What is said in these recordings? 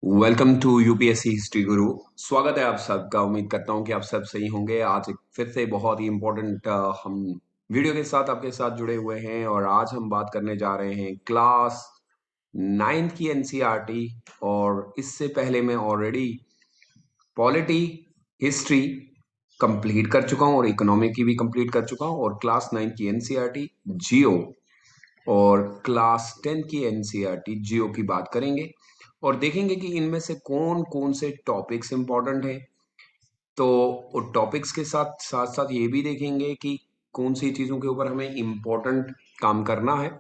Welcome to UPSC history गुरु। स्वागत है आप सबका। उम्मीद करता हूं कि आप सब सही होंगे। आज एक फिर से बहुत ही इम्पोर्टेंट हम वीडियो के साथ आपके साथ जुड़े हुए हैं और आज हम बात करने जा रहे हैं क्लास नाइन्थ की एनसीईआरटी। और इससे पहले मैं ऑलरेडी पॉलिटी, हिस्ट्री कंप्लीट कर चुका हूं और इकोनॉमी की भी कंप्लीट कर चुका हूं। और क्लास नाइन्थ की एनसीईआरटी जियो और क्लास 10 की एनसीईआरटी जियो की बात करेंगे और देखेंगे कि इनमें से कौन कौन से टॉपिक्स इंपॉर्टेंट हैं। तो टॉपिक्स के साथ साथ साथ ये भी देखेंगे कि कौन सी चीज़ों के ऊपर हमें इम्पोर्टेंट काम करना है।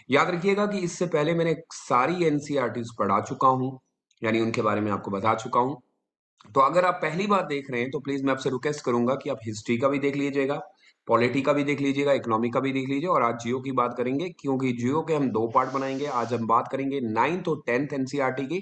याद रखिएगा कि इससे पहले मैंने सारी एनसीईआरटीज पढ़ा चुका हूँ, यानी उनके बारे में आपको बता चुका हूँ। तो अगर आप पहली बार देख रहे हैं तो प्लीज मैं आपसे रिक्वेस्ट करूंगा कि आप हिस्ट्री का भी देख लीजिएगा, पॉलिटी का भी देख लीजिएगा, इकोनॉमी का भी देख लीजिए। और आज जियो की बात करेंगे क्योंकि जियो के हम दो पार्ट बनाएंगे। आज हम बात करेंगे नाइन्थ और टेंथ एनसीईआरटी की।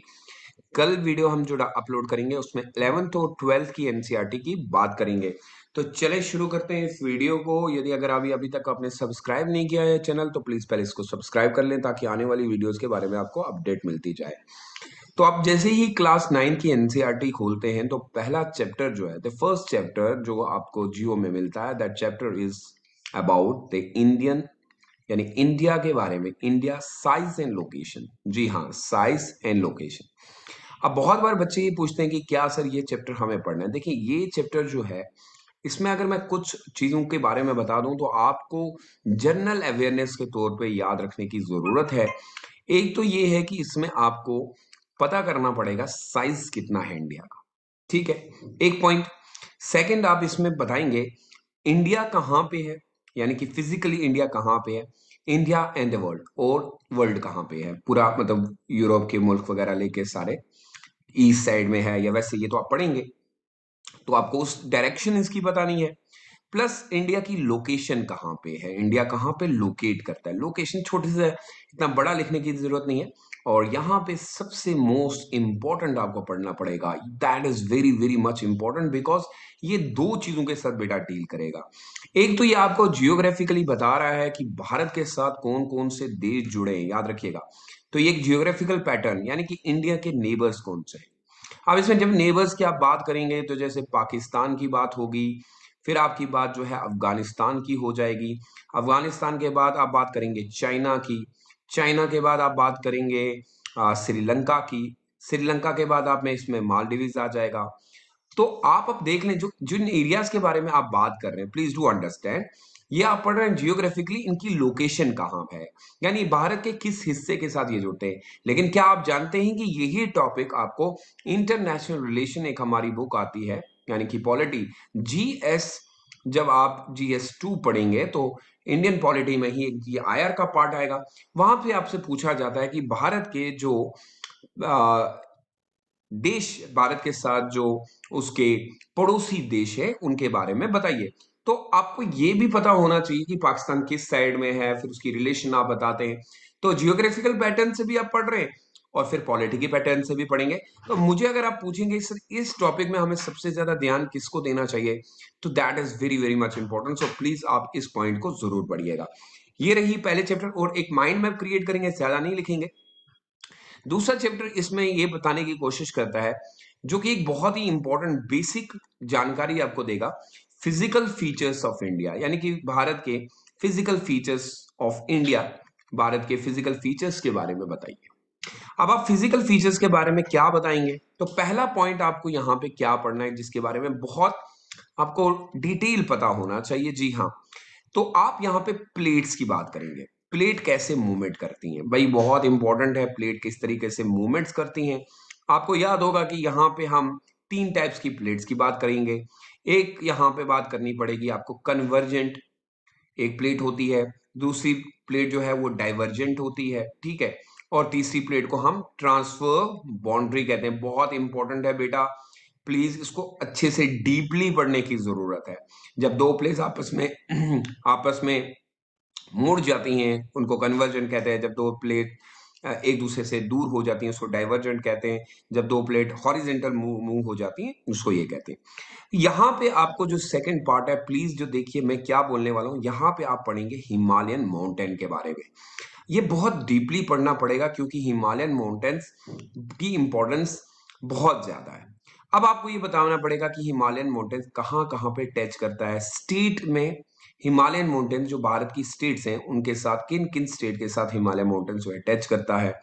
कल वीडियो हम जो अपलोड करेंगे उसमें 11th और 12th की एनसीईआरटी की बात करेंगे। तो चले शुरू करते हैं इस वीडियो को। यदि अगर अभी अभी तक आपने सब्सक्राइब नहीं किया है चैनल तो प्लीज पहले इसको सब्सक्राइब कर लें ताकि आने वाली वीडियोस के बारे में आपको अपडेट मिलती जाए। तो आप जैसे ही क्लास 9 की एनसीईआरटी खोलते हैं तो पहला चैप्टर जो है, द फर्स्ट चैप्टर जो आपको जियो में मिलता है, that chapter is about the Indian, यानी इंडिया के बारे में। India size and location. जी हाँ, साइज एंड लोकेशन। अब बहुत बार बच्चे ये पूछते हैं कि क्या सर ये चैप्टर हमें पढ़ना है। देखिए ये चैप्टर जो है, इसमें अगर मैं कुछ चीजों के बारे में बता दूं तो आपको जनरल अवेयरनेस के तौर पे याद रखने की जरूरत है। एक तो ये है कि इसमें आपको पता करना पड़ेगा साइज कितना है इंडिया का। ठीक है, एक पॉइंट। सेकंड, आप इसमें बताएंगे इंडिया कहाँ पे है, यानी कि फिजिकली इंडिया कहाँ पे है, इंडिया एंड द वर्ल्ड, और वर्ल्ड कहाँ पे है पूरा, मतलब यूरोप के मुल्क वगैरह लेके सारे, ईस्ट साइड में है या वैसे, ये तो आप पढ़ेंगे। तो आपको उस डायरेक्शन इसकी बतानी है। प्लस इंडिया की लोकेशन कहाँ पे है, इंडिया कहाँ पे लोकेट करता है। लोकेशन छोटे से, इतना बड़ा लिखने की जरूरत नहीं है। और यहाँ पे सबसे मोस्ट इंपॉर्टेंट आपको पढ़ना पड़ेगा, that is very very much important because ये दो चीजों के साथ बेटा डील करेगा। एक तो ये आपको जियोग्राफिकली बता रहा है कि भारत के साथ कौन कौन से देश जुड़े हैं, याद रखिएगा। तो ये एक जियोग्राफिकल पैटर्न, यानी कि इंडिया के नेबर्स कौन से हैं। अब इसमें जब नेबर्स की आप बात करेंगे तो जैसे पाकिस्तान की बात होगी, फिर आपकी बात जो है अफगानिस्तान की हो जाएगी। अफगानिस्तान के बाद आप बात करेंगे चाइना की। चाइना के बाद आप बात करेंगे श्रीलंका की। श्रीलंका के बाद आप में इसमें मालदीव्स आ जाएगा। तो आप अब देख लें जो जिन एरियाज के बारे में आप बात कर रहे हैं, प्लीज डू अंडरस्टैंड, ये आप पढ़ रहे हैं जियोग्राफिकली इनकी लोकेशन कहाँ है, यानी भारत के किस हिस्से के साथ ये जुड़ते हैं। लेकिन क्या आप जानते हैं कि यही टॉपिक आपको इंटरनेशनल रिलेशन, एक हमारी बुक आती है यानी कि पॉलिटी, जीएस, जब आप जीएस 2 पढ़ेंगे तो इंडियन पॉलिटी में ही ये आईआर का पार्ट आएगा। वहां पे आपसे पूछा जाता है कि भारत के जो देश, भारत के साथ जो उसके पड़ोसी देश है उनके बारे में बताइए। तो आपको ये भी पता होना चाहिए कि पाकिस्तान किस साइड में है, फिर उसकी रिलेशन आप बताते हैं। तो जियोग्राफिकल पैटर्न से भी आप पढ़ रहे हैं और फिर पॉलिटिकल पैटर्न से भी पढ़ेंगे। तो मुझे अगर आप पूछेंगे सर इस टॉपिक में हमें सबसे ज्यादा ध्यान किसको देना चाहिए, तो that is very very much important. So please आप इस पॉइंट को जरूर पढ़िएगा। ये रही पहले चैप्टर, और एक माइंड मैप क्रिएट करेंगे, ज्यादा नहीं लिखेंगे। दूसरा चैप्टर इसमें ये बताने की कोशिश करता है, जो कि एक बहुत ही इंपॉर्टेंट बेसिक जानकारी आपको देगा, फिजिकल फीचर्स ऑफ इंडिया, यानी कि भारत के physical features of India. Bharat के फिजिकल फीचर्स के बारे में बताइए। अब आप फिजिकल फीचर्स के बारे में क्या बताएंगे, तो पहला पॉइंट आपको यहां पे क्या पढ़ना है जिसके बारे में बहुत आपको डिटेल पता होना चाहिए। जी हाँ, तो आप यहाँ पे प्लेट्स की बात करेंगे। प्लेट कैसे मूवमेंट करती हैं भाई, बहुत इंपॉर्टेंट है, प्लेट किस तरीके से मूवमेंट्स करती हैं। आपको याद होगा कि यहाँ पे हम तीन टाइप्स की प्लेट्स की बात करेंगे। एक यहाँ पे बात करनी पड़ेगी आपको कन्वर्जेंट, एक प्लेट होती है। दूसरी प्लेट जो है वो डाइवर्जेंट होती है, ठीक है। और तीसरी प्लेट को हम ट्रांसफर बाउंड्री कहते हैं। बहुत इंपॉर्टेंट है बेटा, प्लीज इसको अच्छे से डीपली पढ़ने की जरूरत है। जब दो प्लेट्स आपस में आपस में मुड़ जाती हैं उनको कन्वर्जन कहते हैं। जब दो प्लेट एक दूसरे से दूर हो जाती हैं उसको डाइवर्जेंट कहते हैं। जब दो प्लेट हॉरिजेंटल मूव मूव हो जाती हैं उसको ये कहते हैं। यहाँ पे आपको जो सेकंड पार्ट है, प्लीज जो देखिए मैं क्या बोलने वाला हूँ, यहाँ पे आप पढ़ेंगे हिमालयन माउंटेन के बारे में। ये बहुत डीपली पढ़ना पड़ेगा क्योंकि हिमालयन माउंटेन्स की इंपॉर्टेंस बहुत ज्यादा है। अब आपको ये बताना पड़ेगा कि हिमालयन माउंटेन्स कहाँ कहाँ पे टच करता है स्टेट में। हिमालयन माउंटेन्स जो भारत की स्टेट्स हैं उनके साथ किन किन स्टेट के साथ हिमालयन माउंटेन्स जो है टच करता है।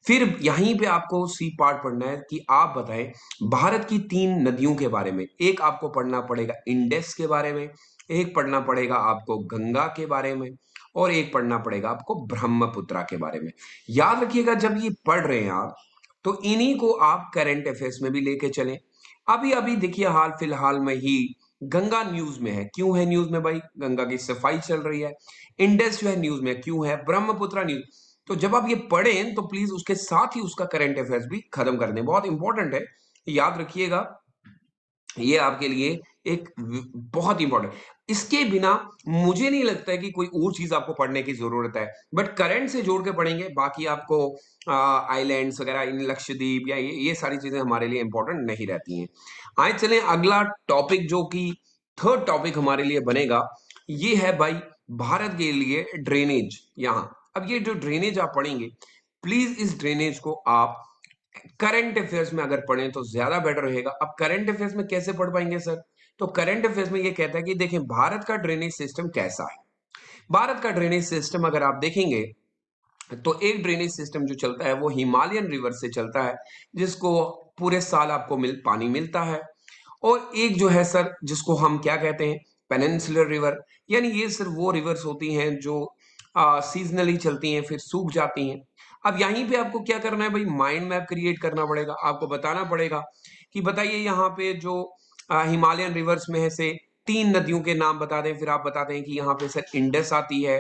फिर यहीं पे आपको सी पार्ट पढ़ना है कि आप बताएं भारत की 3 नदियों के बारे में। एक आपको पढ़ना पड़ेगा इंडस के बारे में, एक पढ़ना पड़ेगा आपको गंगा के बारे में, और एक पढ़ना पड़ेगा आपको ब्रह्मपुत्रा के बारे में। याद रखिएगा जब ये पढ़ रहे हैं आप तो इन्हीं को आप करंट अफेयर्स में भी लेके चलें। अभी अभी देखिए हाल फिलहाल में ही गंगा न्यूज में है। क्यों है न्यूज में भाई? गंगा की सफाई चल रही है। इंडस जो है न्यूज में क्यों है? ब्रह्मपुत्रा न्यूज। तो जब आप ये पढ़ें तो प्लीज उसके साथ ही उसका करंट अफेयर्स भी खत्म कर दें, बहुत इंपॉर्टेंट है, याद रखिएगा। ये आपके लिए एक बहुत इंपॉर्टेंट। इसके बिना मुझे नहीं लगता है कि कोई और चीज आपको पढ़ने की जरूरत है, बट करंट से जोड़ के पढ़ेंगे। बाकी आपको आइलैंड्स वगैरह इन लक्षद्वीप या ये सारी चीजें हमारे लिए इंपॉर्टेंट नहीं रहती हैं। आए चलें अगला टॉपिक जो कि थर्ड टॉपिक हमारे लिए बनेगा, ये है भाई भारत के लिए ड्रेनेज। यहाँ अब ये जो ड्रेनेज आप पढ़ेंगे, प्लीज इस ड्रेनेज को आप करंट अफेयर्स में अगर पढ़ें तो ज्यादा बेटर रहेगा। अब करंट अफेयर्स में कैसे पढ़ पाएंगे सर? तो करंट अफेयर्स में ये कहता है कि देखें भारत का ड्रेनेज सिस्टम कैसा है। भारत का ड्रेनेज सिस्टम अगर आप देखेंगे तो एक ड्रेनेज सिस्टम जो चलता है वो हिमालयन रिवर से चलता है, जिसको पूरे साल आपको पानी मिलता है। और एक जो है सर जिसको हम क्या कहते हैं, पेनिनसुलर रिवर। यानी ये सिर्फ वो रिवर्स होती हैं जो सीजनली चलती हैं फिर सूख जाती हैं। अब यहीं पे आपको क्या करना है भाई, माइंड मैप क्रिएट करना पड़ेगा। आपको बताना पड़ेगा कि बताइए यहाँ पे जो हिमालयन रिवर्स में है से 3 नदियों के नाम बता दें। फिर आप बताते हैं कि यहाँ पे सर इंडस आती है,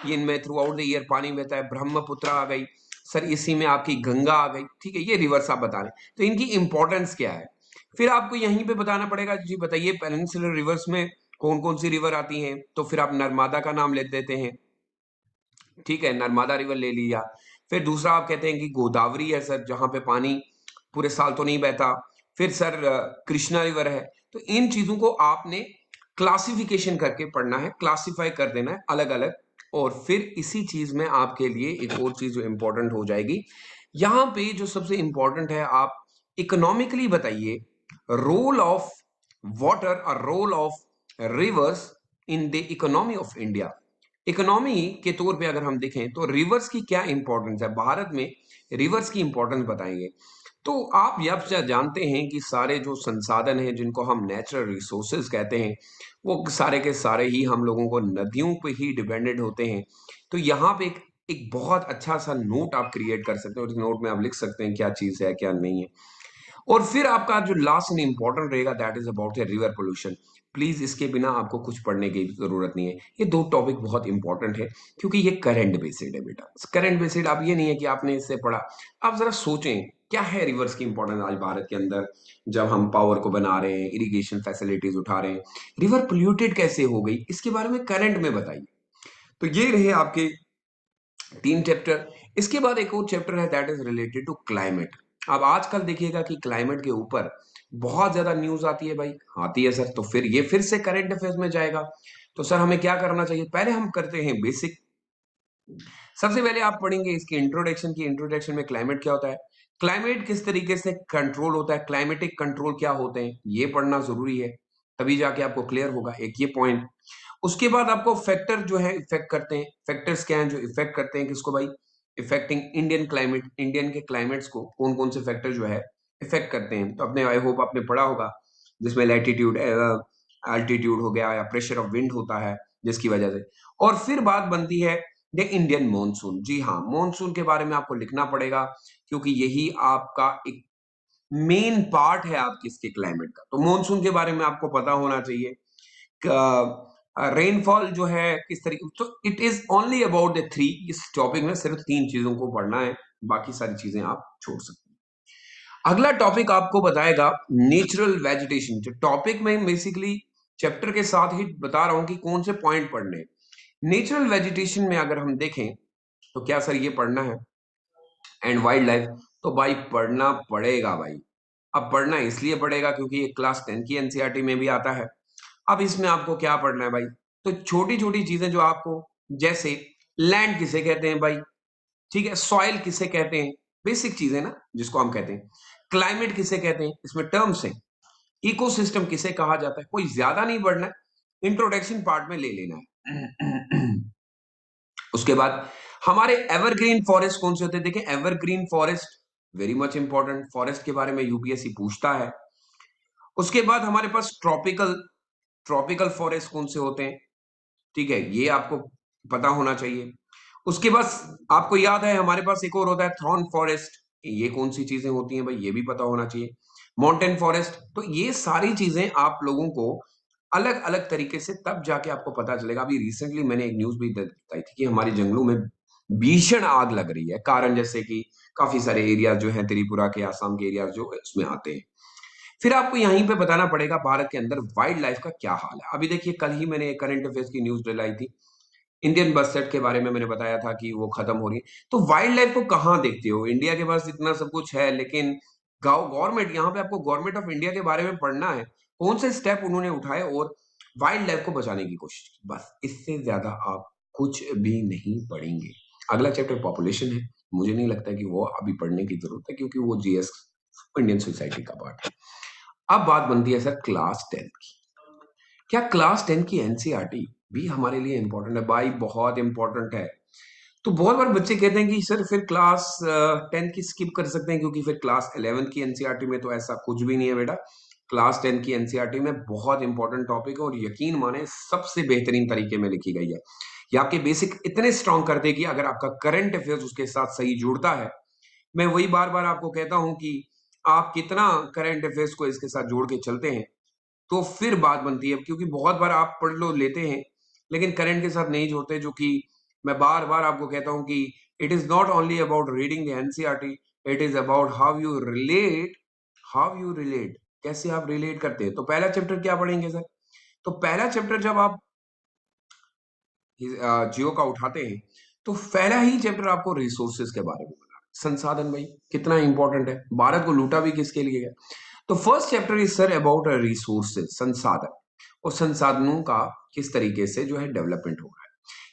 ये इनमें थ्रू आउट द ईयर पानी बहता है। ब्रह्मपुत्र आ गई सर, इसी में आपकी गंगा आ गई। ठीक है, ये रिवर्स आप बता रहे हैं तो इनकी इंपॉर्टेंस क्या है। फिर आपको यहीं पे बताना पड़ेगा जी बताइए पेनिनसुलर रिवर्स में कौन कौन सी रिवर आती हैं। तो फिर आप नर्मदा का नाम ले देते हैं। ठीक है, नर्मदा रिवर ले लिया। फिर दूसरा आप कहते हैं कि गोदावरी है सर, जहां पे पानी पूरे साल तो नहीं बहता। फिर सर कृष्णा रिवर है। तो इन चीजों को आपने क्लासिफिकेशन करके पढ़ना है, क्लासिफाई कर देना है अलग अलग। और फिर इसी चीज में आपके लिए एक और चीज जो इंपॉर्टेंट हो जाएगी, यहां पे जो सबसे इंपॉर्टेंट है, आप इकोनॉमिकली बताइए रोल ऑफ वाटर और role of rivers in the economy of India. Economy के तौर पे अगर हम देखें तो रिवर्स की क्या इंपॉर्टेंस है भारत में, रिवर्स की इंपॉर्टेंस बताएंगे। तो आप यह जानते हैं कि सारे जो संसाधन हैं जिनको हम नेचुरल रिसोर्सेज कहते हैं, वो सारे के सारे ही हम लोगों को नदियों पे ही डिपेंडेंट होते हैं। तो यहाँ पे एक बहुत अच्छा सा नोट आप क्रिएट कर सकते हैं और इस नोट में आप लिख सकते हैं क्या चीज है क्या नहीं है। और फिर आपका जो लास्ट एंड इंपॉर्टेंट रहेगा that is about the river pollution. Please इसके बिना आपको कुछ पढ़ने की जरूरत नहीं है। ये 2 टॉपिक बहुत इंपॉर्टेंट है क्योंकि ये करंट बेसिड है बेटा। करंट बेसिड आप ये नहीं है कि आपने इससे पढ़ा। आप जरा सोचें क्या है रिवर्स की इंपॉर्टेंस आज भारत के अंदर, जब हम पावर को बना रहे हैं, इरिगेशन फैसिलिटीज उठा रहे हैं, रिवर पोल्यूटेड कैसे हो गई, इसके बारे में करंट में बताइए। तो ये रहे आपके 3 चैप्टर। इसके बाद एक और चैप्टर है that is related to climate. अब आजकल देखिएगा कि क्लाइमेट के ऊपर बहुत ज्यादा न्यूज आती है भाई, आती है सर। तो फिर ये फिर से करंट अफेयर्स में जाएगा। तो सर हमें क्या करना चाहिए, पहले हम करते हैं बेसिक। सबसे पहले आप पढ़ेंगे इसकी इंट्रोडक्शन की। इंट्रोडक्शन में क्लाइमेट क्या होता है, क्लाइमेट किस तरीके से कंट्रोल होता है, क्लाइमेटिक कंट्रोल क्या होते हैं, ये पढ़ना जरूरी है। तभी जाके आपको क्लियर होगा एक ये पॉइंट। उसके बाद आपको फैक्टर जो है इफेक्ट करते हैं, फैक्टर्स क्या हैं जो इफेक्ट करते हैं किसको भाई, इफेक्टिंग इंडियन क्लाइमेट। इंडियन के क्लाइमेट्स को कौन कौन से फैक्टर जो है इफेक्ट करते हैं। तो अपने आई होप आपने पढ़ा होगा, जिसमें लैटिट्यूड अल्टीट्यूड हो गया या प्रेशर ऑफ विंड होता है जिसकी वजह से। और फिर बात बनती है द इंडियन मॉनसून। जी हाँ, मॉनसून के बारे में आपको लिखना पड़ेगा क्योंकि यही आपका एक मेन पार्ट है आपके इसके क्लाइमेट का। तो मॉनसून के बारे में आपको पता होना चाहिए। रेनफॉल जो है किस तरीके, तो it is only about the 3। इस टॉपिक में सिर्फ 3 चीजों को पढ़ना है, बाकी सारी चीजें आप छोड़ सकते हैं। अगला टॉपिक आपको बताएगा नेचुरल वेजिटेशन। जो टॉपिक में बेसिकली चैप्टर के साथ ही बता रहा हूं कि कौन से पॉइंट पढ़ने हैं। नेचुरल वेजिटेशन में अगर हम देखें तो क्या सर ये पढ़ना है, एंड वाइल्ड लाइफ। तो भाई पढ़ना पड़ेगा भाई। अब पढ़ना इसलिए पड़ेगा क्योंकि ये क्लास 10 की एनसीईआरटी में भी आता है। अब इसमें आपको क्या पढ़ना है भाई, तो छोटी छोटी चीजें जो आपको, जैसे लैंड किसे कहते हैं भाई, ठीक है, सॉइल किसे कहते हैं, बेसिक चीजें ना जिसको हम कहते हैं। क्लाइमेट किसे कहते हैं, इसमें टर्म्स हैं। इकोसिस्टम किसे कहा जाता है, कोई ज्यादा नहीं बढ़ना है, इंट्रोडक्शन पार्ट में ले लेना है। उसके बाद हमारे एवरग्रीन फॉरेस्ट कौन से होते हैं, देखें evergreen forest very much important, forest के बारे में यूपीएससी पूछता है। उसके बाद हमारे पास ट्रॉपिकल ट्रॉपिकल फॉरेस्ट कौन से होते हैं, ठीक है, ये आपको पता होना चाहिए। उसके बाद आपको याद है हमारे पास एक और होता है थॉर्न फॉरेस्ट, ये कौन सी चीजें होती हैं भाई, ये भी पता होना चाहिए। माउंटेन फॉरेस्ट, तो ये सारी चीजें आप लोगों को अलग अलग तरीके से तब जाके आपको पता चलेगा। अभी रिसेंटली मैंने एक न्यूज भी बताई थी कि हमारे जंगलों में भीषण आग लग रही है, कारण जैसे कि काफी सारे एरिया जो है त्रिपुरा के, आसाम के एरिया जो है, उसमें आते हैं। फिर आपको यहीं पे बताना पड़ेगा भारत के अंदर वाइल्ड लाइफ का क्या हाल है। अभी देखिए कल ही मैंने करंट अफेयर्स की न्यूज दिलाई थी, इंडियन बस सेट के बारे में मैंने बताया था कि वो खत्म हो रही है। तो वाइल्ड लाइफ को कहाँ देखते हो, इंडिया के पास इतना सब कुछ है, लेकिन गाँव गवर्नमेंट, यहाँ पे आपको गवर्नमेंट ऑफ इंडिया के बारे में पढ़ना है, कौन से स्टेप उन्होंने उठाए और वाइल्ड लाइफ को बचाने की कोशिश की, बस इससे ज्यादा आप कुछ भी नहीं पढ़ेंगे। अगला चैप्टर पॉपुलेशन है, मुझे नहीं लगता कि वो अभी पढ़ने की जरूरत है, क्योंकि वो जीएस इंडियन सोसाइटी का पार्ट है। अब बात बनती है सर क्लास 10 की। क्या क्लास 10 की एनसीईआरटी भी हमारे लिए इंपॉर्टेंट है भाई, बहुत इंपॉर्टेंट है। तो बहुत बार बच्चे कहते हैं कि सर फिर क्लास 10 की स्किप कर सकते हैं, क्योंकि फिर क्लास 11 की एनसीईआरटी में तो ऐसा कुछ भी नहीं है बेटा। क्लास 10 की एनसीईआरटी में बहुत इंपॉर्टेंट टॉपिक है, और यकीन माने सबसे बेहतरीन तरीके में लिखी गई है। ये आपके बेसिक इतने स्ट्रांग कर देगी अगर आपका करंट अफेयर्स उसके साथ सही जुड़ता है। मैं वही बार बार आपको कहता हूं कि आप कितना करंट अफेयर्स को इसके साथ जोड़ के चलते हैं, तो फिर बात बनती है। क्योंकि बहुत बार आप पढ़ लो लेते हैं, लेकिन करंट के साथ नहीं जोड़ते, जो कि मैं बार बार आपको कहता हूं कि it is not only about reading the NCERT, it is about how you relate, कैसे आप रिलेट करते हैं। तो पहला चैप्टर क्या पढ़ेंगे सर, तो पहला चैप्टर जब आप जियो का उठाते हैं, तो पहला ही चैप्टर आपको रिसोर्सेज के बारे में बता रहा है। संसाधन भाई कितना इंपॉर्टेंट है, भारत को लूटा भी किसके लिए है। तो first chapter is sir about resources, संसाधन, और संसाधनों का किस तरीके से जो है डेवलपमेंट हो रहा है।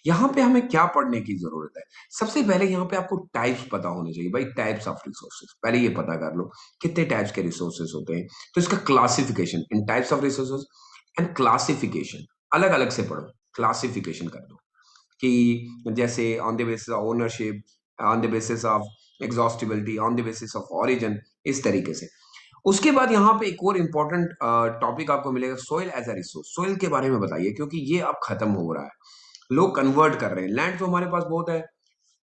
यहाँ पे हमें क्या पढ़ने की जरूरत है, सबसे पहले यहाँ पे आपको टाइप्स पता होने चाहिए भाई, टाइप्स ऑफ रिसोर्सेज पहले ये पता कर लो कितने टाइप्स के रिसोर्सेज होते हैं। तो इसका classification in types of resources and classification, अलग अलग से पढ़ो, क्लासिफिकेशन कर दो कि जैसे on the basis of ownership, on the basis of exhaustibility, on the basis of origin, इस तरीके से। उसके बाद यहाँ पे एक और इम्पोर्टेंट टॉपिक आपको मिलेगा, soil as a resource, soil के बारे में बताइए, क्योंकि ये अब खत्म हो रहा है, लोग कन्वर्ट कर रहे हैं, लैंड तो हमारे पास बहुत है,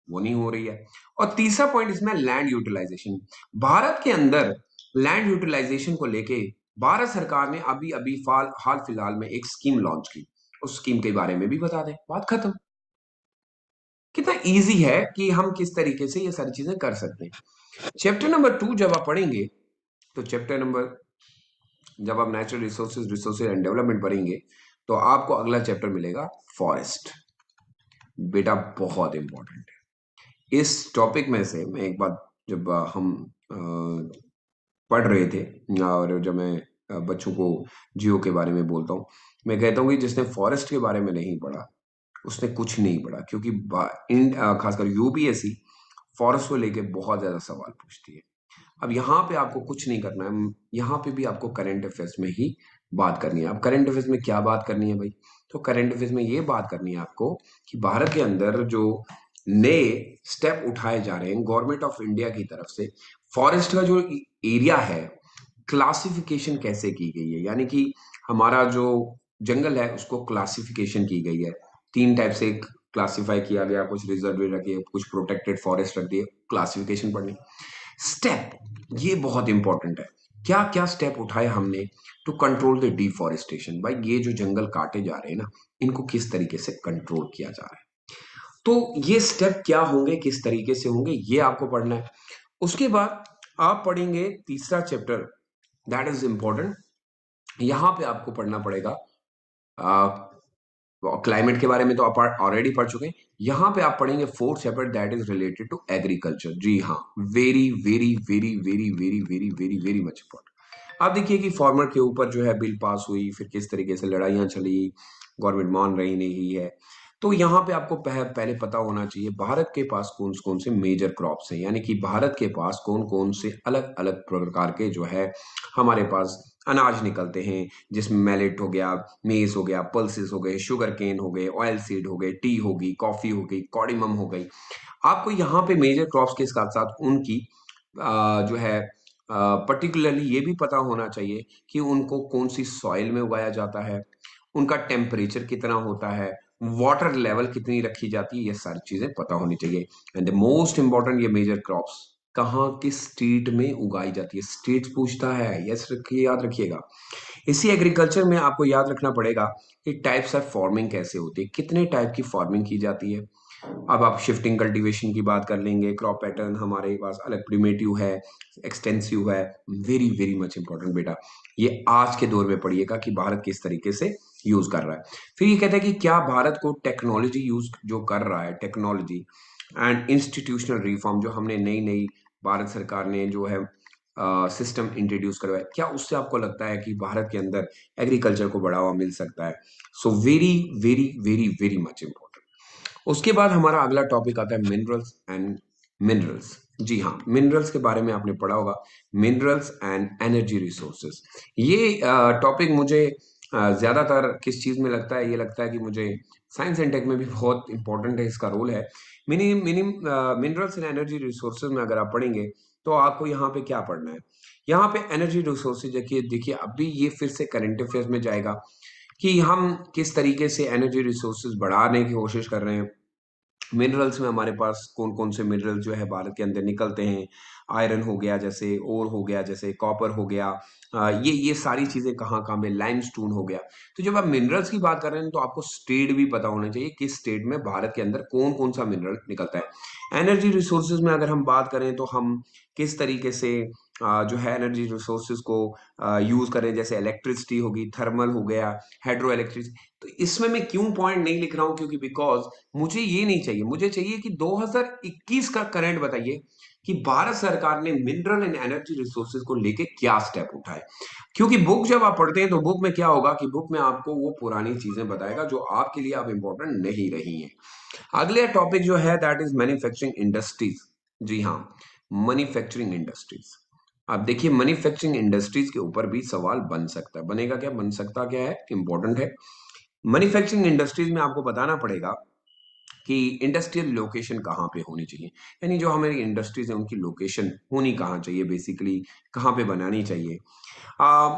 वो नहीं हो रही है। और तीसरा पॉइंट इसमें लैंड यूटिलाइजेशन, भारत के अंदर लैंड यूटिलाइजेशन को लेके भारत सरकार ने अभी अभी हाल फिलहाल में एक स्कीम लॉन्च की, उस स्कीम के बारे में भी बता दें, बात खत्म। कितना इजी है कि हम किस तरीके से ये सारी चीजें कर सकते हैं। चैप्टर नंबर 2 जब आप पढ़ेंगे, तो चैप्टर नंबर, जब आप natural resources resources and development पढ़ेंगे, तो आपको अगला चैप्टर मिलेगा फॉरेस्ट। बेटा बहुत इंपॉर्टेंट है। इस टॉपिक में से मैं एक बात, जब हम पढ़ रहे थे, और जब मैं बच्चों को जियो के बारे में बोलता हूँ, मैं कहता हूँ कि जिसने फॉरेस्ट के बारे में नहीं पढ़ा उसने कुछ नहीं पढ़ा, क्योंकि खासकर यूपीएससी फॉरेस्ट को लेके बहुत ज्यादा सवाल पूछती है। अब यहाँ पे आपको कुछ नहीं करना है, यहाँ पे भी आपको करंट अफेयर्स में ही बात करनी है। अब करंट अफेयर्स में क्या बात करनी है भाई, तो करंट अफेयर्स में ये बात करनी है आपको कि भारत के अंदर जो नए स्टेप उठाए जा रहे हैं गवर्नमेंट ऑफ इंडिया की तरफ से, फॉरेस्ट का जो एरिया है, क्लासिफिकेशन कैसे की गई है, यानी कि हमारा जो जंगल है उसको क्लासिफिकेशन की गई है, तीन टाइप से क्लासिफाई किया गया, कुछ रिजर्व रखे, कुछ प्रोटेक्टेड फॉरेस्ट रख दिए, क्लासिफिकेशन पढ़नी। स्टेप, ये बहुत इंपॉर्टेंट है, क्या क्या स्टेप उठाए हमने टू कंट्रोल द डिफॉरेस्टेशन, भाई ये जो जंगल काटे जा रहे हैं ना, इनको किस तरीके से कंट्रोल किया जा रहा है। तो ये स्टेप क्या होंगे, किस तरीके से होंगे, ये आपको पढ़ना है। उसके बाद आप पढ़ेंगे तीसरा चैप्टर, दैट इज इंपॉर्टेंट। यहां पे आपको पढ़ना पड़ेगा क्लाइमेट के बारे में, तो आप ऑलरेडी पढ़ चुके हैं। यहाँ पे आप पढ़ेंगे fourth chapter, that is related to agriculture. जी हाँ, very very very very very very very very much important. आप देखिए कि फार्मर के ऊपर जो है बिल पास हुई, फिर किस तरीके से लड़ाइयाँ चली, गवर्नमेंट मान रही नहीं है। तो यहाँ पे आपको पहले पता होना चाहिए भारत के पास कौन कौन से मेजर क्रॉप्स हैं, यानी कि भारत के पास कौन कौन से अलग अलग प्रकार के जो है हमारे पास अनाज निकलते हैं, जिसमें मैलेट हो गया, मेज हो गया, पल्सेस हो गए, शुगर केन हो गए, ऑयल सीड हो गए, टी होगी, कॉफी हो गई, कॉर्डिमम हो गई। आपको यहाँ पे मेजर क्रॉप्स के साथ साथ उनकी जो है पर्टिकुलरली ये भी पता होना चाहिए कि उनको कौन सी सॉइल में उगाया जाता है, उनका टेम्परेचर कितना होता है, वाटर लेवल कितनी रखी जाती है, ये सारी चीजें पता होनी चाहिए। एंड द मोस्ट इंपॉर्टेंट, ये मेजर क्रॉप्स कहाँ किस स्टेट में उगाई जाती है, स्टेट पूछता है, यस रखिए, याद रखिएगा। इसी एग्रीकल्चर में आपको याद रखना पड़ेगा कि टाइप्स ऑफ फार्मिंग कैसे होती है, कितने टाइप की फार्मिंग की जाती है। अब आप शिफ्टिंग कल्टीवेशन की बात कर लेंगे, क्रॉप पैटर्न हमारे पास अलग, प्रिमेटिव है, एक्सटेंसिव है, वेरी वेरी मच इंपॉर्टेंट बेटा। ये आज के दौर में पढ़िएगा कि भारत किस तरीके से यूज कर रहा है। फिर ये कहते हैं कि क्या भारत को टेक्नोलॉजी यूज जो कर रहा है, टेक्नोलॉजी एंड इंस्टीट्यूशनल रिफॉर्म जो हमने नई नई भारत सरकार ने जो है सिस्टम इंट्रोड्यूस करवाया, क्या उससे आपको लगता है कि भारत के अंदर एग्रीकल्चर को बढ़ावा मिल सकता है? So very very very very much important. उसके बाद हमारा अगला टॉपिक आता है मिनरल्स एंड मिनरल्स। जी हाँ, मिनरल्स के बारे में आपने पढ़ा होगा, मिनरल्स एंड एनर्जी रिसोर्सेज। ये टॉपिक मुझे ज्यादातर किस चीज में लगता है, ये लगता है कि मुझे साइंस एंड टेक में भी बहुत इंपॉर्टेंट है, इसका रोल है। Mini mini minerals and energy resources में अगर आप पढ़ेंगे तो आपको यहाँ पे क्या पढ़ना है, यहाँ पे एनर्जी रिसोर्सेज देखिए देखिए अभी ये फिर से करंट अफेयर्स में जाएगा कि हम किस तरीके से एनर्जी रिसोर्सेज बढ़ाने की कोशिश कर रहे हैं। मिनरल्स में हमारे पास कौन कौन से मिनरल जो है भारत के अंदर निकलते हैं, आयरन हो गया जैसे, ओर हो गया जैसे, कॉपर हो गया, ये सारी चीजें कहाँ कहाँ पे, लाइमस्टोन हो गया। तो जब आप मिनरल्स की बात कर रहे हैं तो आपको स्टेट भी पता होना चाहिए, किस स्टेट में भारत के अंदर कौन कौन सा मिनरल निकलता है। एनर्जी रिसोर्सेज में अगर हम बात करें तो हम किस तरीके से जो है एनर्जी रिसोर्सेज को यूज करें, जैसे इलेक्ट्रिसिटी होगी, थर्मल हो गया, हाइड्रो इलेक्ट्रिसिटी। तो इसमें मैं क्यों पॉइंट नहीं लिख रहा हूं, क्योंकि बिकॉज मुझे ये नहीं चाहिए, मुझे चाहिए कि 2021 का करंट बताइए कि भारत सरकार ने मिनरल एंड एनर्जी रिसोर्सेज को लेके क्या स्टेप उठाए। क्योंकि बुक जब आप पढ़ते हैं तो बुक में क्या होगा कि बुक में आपको वो पुरानी चीजें बताएगा जो आपके लिए आप इंपॉर्टेंट नहीं रही हैं। अगले टॉपिक जो है दैट इज मैन्युफैक्चरिंग इंडस्ट्रीज। जी हाँ, मैन्युफैक्चरिंग इंडस्ट्रीज। अब देखिए मैन्युफैक्चरिंग इंडस्ट्रीज के ऊपर भी सवाल बन सकता है, बनेगा क्या, बन सकता क्या है, इंपॉर्टेंट है। मैन्युफैक्चरिंग इंडस्ट्रीज में आपको बताना पड़ेगा कि इंडस्ट्रियल लोकेशन कहाँ पे होनी चाहिए, यानी जो हमारी इंडस्ट्रीज है उनकी लोकेशन होनी कहाँ चाहिए, बेसिकली कहाँ पे बनानी चाहिए।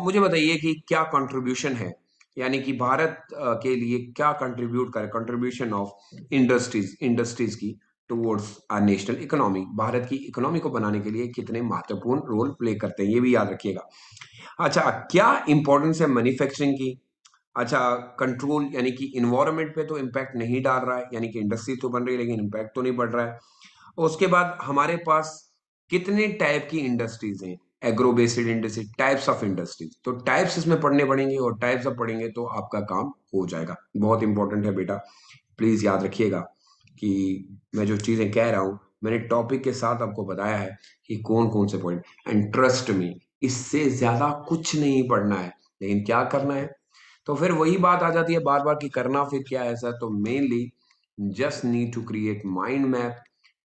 मुझे बताइए कि क्या कंट्रीब्यूशन है, यानी कि भारत के लिए क्या कंट्रीब्यूट करे, कंट्रीब्यूशन ऑफ इंडस्ट्रीज इंडस्ट्रीज की towards our national economy, Bharat की इकोनॉमी को बनाने के लिए कितने महत्वपूर्ण रोल प्ले करते हैं, ये भी याद रखिएगा। अच्छा, क्या इंपॉर्टेंस है मैन्युफैक्चरिंग की? अच्छा, कंट्रोल यानी कि इन्वायरमेंट पे तो इम्पैक्ट नहीं डाल रहा है, यानी कि इंडस्ट्री तो बन रही है लेकिन इम्पैक्ट तो नहीं पड़ रहा है। उसके बाद हमारे पास कितने टाइप की इंडस्ट्रीज हैं, agro based industry, types of industries, तो टाइप्स इसमें पढ़ने पड़ेंगे और टाइप्स ऑफ पढ़ेंगे तो आपका काम हो जाएगा। बहुत इंपॉर्टेंट है बेटा, प्लीज याद रखिएगा कि मैं जो चीजें कह रहा हूं मैंने टॉपिक के साथ आपको बताया है कि कौन कौन से पॉइंट, एंड ट्रस्ट मी इससे ज्यादा कुछ नहीं पढ़ना है, लेकिन क्या करना है। तो फिर वही बात आ जाती है बार बार कि करना फिर क्या है ऐसा, तो mainly just need to create mind map.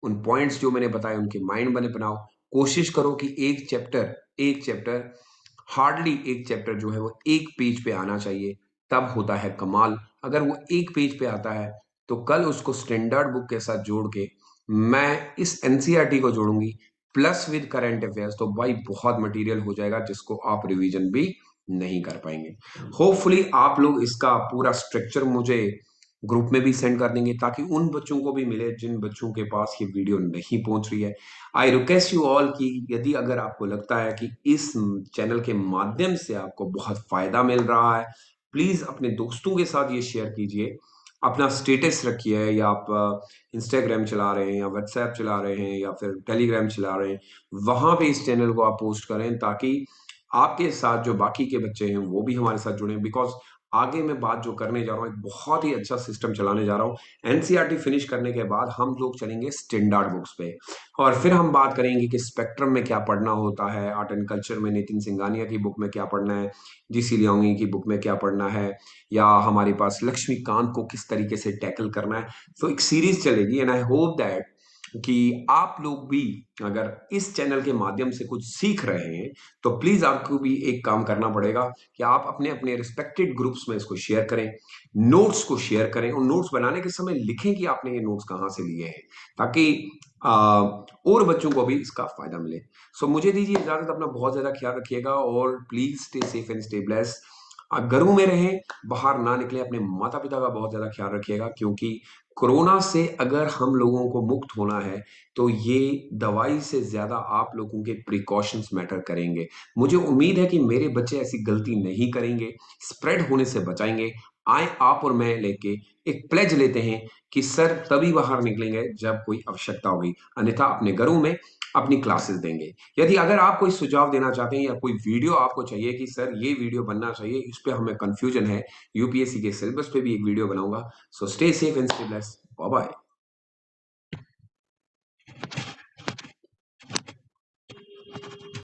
उन पॉइंट्स जो मैंने बताए उनके माइंड बने बनाओ। कोशिश करो कि एक चैप्टर हार्डली एक चैप्टर जो है वो एक पेज पे आना चाहिए, तब होता है कमाल। अगर वो एक पेज पे आता है तो कल उसको स्टैंडर्ड बुक के साथ जोड़ के मैं इस एनसीईआरटी को जोड़ूंगी प्लस विद करंट अफेयर्स, तो भाई बहुत मटेरियल हो जाएगा जिसको आप रिवीजन भी नहीं कर पाएंगे। होपफुली आप लोग इसका पूरा स्ट्रक्चर मुझे ग्रुप में भी सेंड कर देंगे ताकि उन बच्चों को भी मिले जिन बच्चों के पास ये वीडियो नहीं पहुंच रही है। आई रिक्वेस्ट यू ऑल कि यदि अगर आपको लगता है कि इस चैनल के माध्यम से आपको बहुत फायदा मिल रहा है, प्लीज अपने दोस्तों के साथ ये शेयर कीजिए। अपना स्टेटस रखिए, या आप इंस्टाग्राम चला रहे हैं या व्हाट्सएप चला रहे हैं या फिर टेलीग्राम चला रहे हैं, वहां पे इस चैनल को आप पोस्ट करें ताकि आपके साथ जो बाकी के बच्चे हैं वो भी हमारे साथ जुड़े, बिकॉज आगे मैं बात जो करने जा रहा हूँ, एक बहुत ही अच्छा सिस्टम चलाने जा रहा हूँ। एनसीईआरटी फिनिश करने के बाद हम लोग चलेंगे स्टैंडर्ड बुक्स पे, और फिर हम बात करेंगे कि स्पेक्ट्रम में क्या पढ़ना होता है, आर्ट एंड कल्चर में नितिन सिंघानिया की बुक में क्या पढ़ना है, जीसी लियोंगी की बुक में क्या पढ़ना है, या हमारे पास लक्ष्मीकांत को किस तरीके से टैकल करना है। तो एक सीरीज चलेगी, एंड आई होप दैट कि आप लोग भी अगर इस चैनल के माध्यम से कुछ सीख रहे हैं, तो प्लीज आपको भी एक काम करना पड़ेगा कि आप अपने अपने रिस्पेक्टेड ग्रुप्स में इसको शेयर करें, नोट्स को शेयर करें, और नोट्स बनाने के समय लिखें कि आपने ये नोट्स कहाँ से लिए हैं, ताकि और बच्चों को भी इसका फायदा मिले। सो मुझे दीजिए इजाजत, अपना बहुत ज्यादा ख्याल रखिएगा, और please stay safe and stay blessed. घरों में रहें, बाहर ना निकले, अपने माता पिता का बहुत ज्यादा ख्याल रखिएगा, क्योंकि कोरोना से अगर हम लोगों को मुक्त होना है, तो ये दवाई से ज्यादा आप लोगों के प्रिकॉशंस मैटर करेंगे। मुझे उम्मीद है कि मेरे बच्चे ऐसी गलती नहीं करेंगे, स्प्रेड होने से बचाएंगे। आए आप और मैं लेके एक प्लेज लेते हैं कि सर तभी बाहर निकलेंगे जब कोई आवश्यकता होगी, अन्यथा अपने घरों में अपनी क्लासेस देंगे। यदि अगर आप कोई सुझाव देना चाहते हैं, या कोई वीडियो आपको चाहिए कि सर ये वीडियो बनना चाहिए, इस पे हमें कंफ्यूजन है, यूपीएससी के सिलेबस पे भी एक वीडियो बनाऊंगा। So stay safe and stay blessed, bye bye.